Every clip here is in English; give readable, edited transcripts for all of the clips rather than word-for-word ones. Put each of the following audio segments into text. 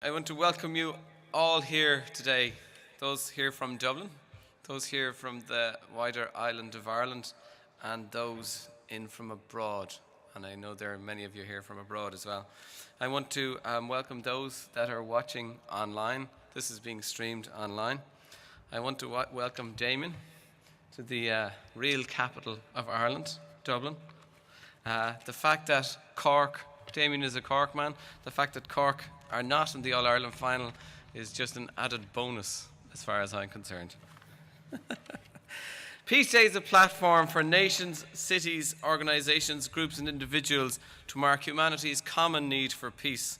I want to welcome you all here today, those here from Dublin, those here from the wider island of Ireland, and those in from abroad. And I know there are many of you here from abroad as well. I want to welcome those that are watching online. This is being streamed online. I want to welcome Damien to the real capital of Ireland, Dublin. The fact that Cork, Damien is a Cork man, the fact that Cork are not in the All-Ireland final is just an added bonus as far as I'm concerned. Peace Day is a platform for nations, cities, organisations, groups and individuals to mark humanity's common need for peace.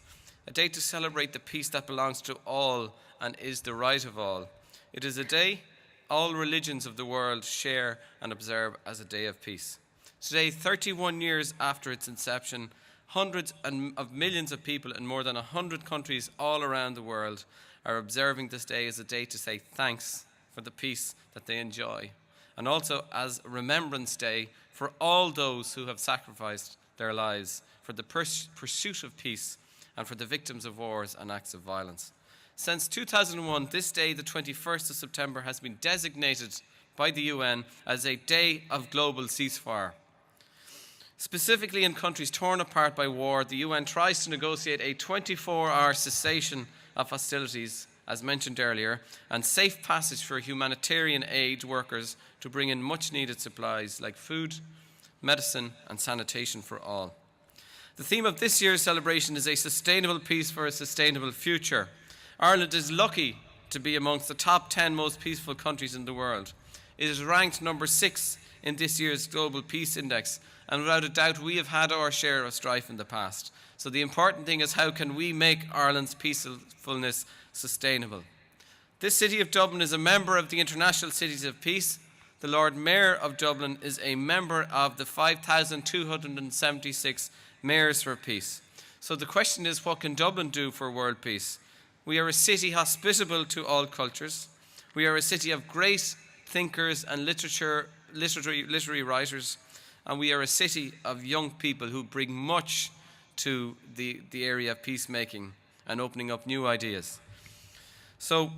A day to celebrate the peace that belongs to all and is the right of all. It is a day all religions of the world share and observe as a day of peace. Today, 31 years after its inception, hundreds of millions of people in more than 100 countries all around the world are observing this day as a day to say thanks for the peace that they enjoy, and also as a Remembrance Day for all those who have sacrificed their lives for the pursuit of peace and for the victims of wars and acts of violence. Since 2001, this day, the 21st of September, has been designated by the UN as a day of global ceasefire. Specifically in countries torn apart by war, the UN tries to negotiate a 24-hour cessation of hostilities, as mentioned earlier, and safe passage for humanitarian aid workers to bring in much-needed supplies like food, medicine, and sanitation for all. The theme of this year's celebration is a sustainable peace for a sustainable future. Ireland is lucky to be amongst the top 10 most peaceful countries in the world. It is ranked number 6 in this year's Global Peace Index, and without a doubt we have had our share of strife in the past. So the important thing is, how can we make Ireland's peacefulness sustainable? This city of Dublin is a member of the International Cities of Peace. The Lord Mayor of Dublin is a member of the 5,276 Mayors for Peace. So the question is, what can Dublin do for world peace? We are a city hospitable to all cultures. We are a city of great thinkers and literary writers. And we are a city of young people who bring much to the area of peacemaking and opening up new ideas. So,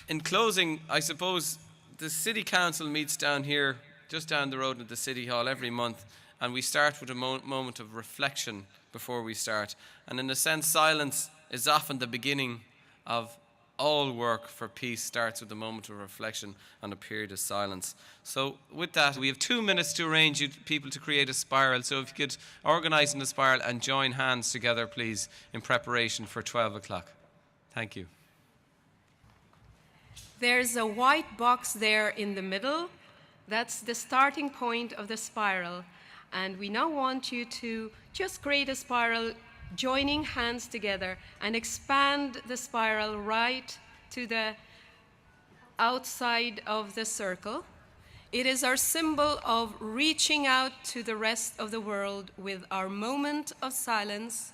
in closing, I suppose the City Council meets down here, just down the road at the City Hall every month, and we start with a moment of reflection before we start. And in a sense, silence is often the beginning of all work for peace. Starts with a moment of reflection and a period of silence. So with that, we have 2 minutes to arrange you people to create a spiral. So if you could organise in a spiral and join hands together, please, in preparation for 12 o'clock. Thank you. There's a white box there in the middle. That's the starting point of the spiral. And we now want you to just create a spiral, joining hands together, and expand the spiral right to the outside of the circle. It is our symbol of reaching out to the rest of the world with our moment of silence,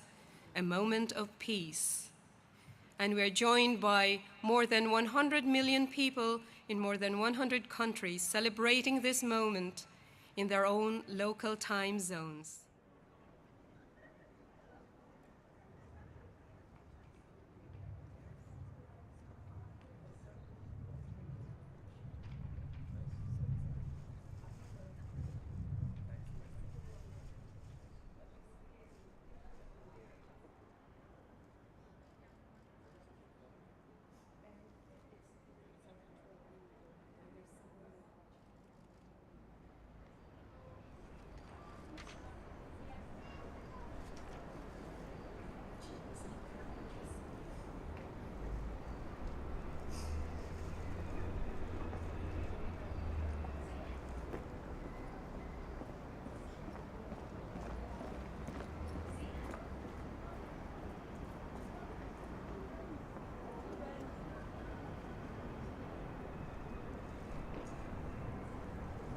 a moment of peace. And we are joined by more than 100 million people in more than 100 countries celebrating this moment in their own local time zones.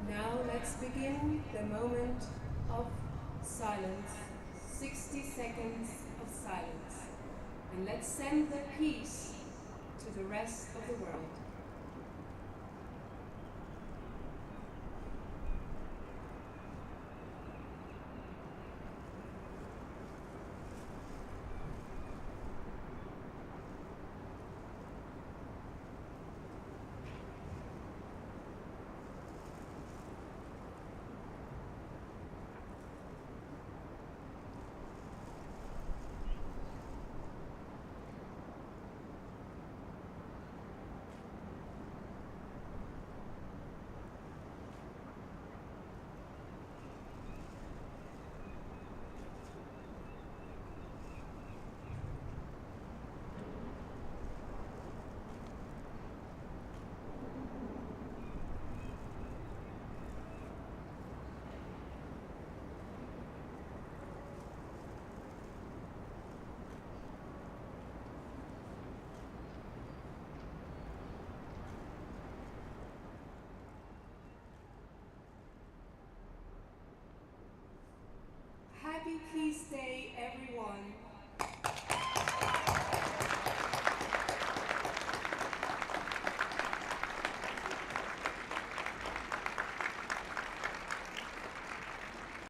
Now let's begin the moment of silence, 60 seconds of silence. And let's send the peace to the rest of the world.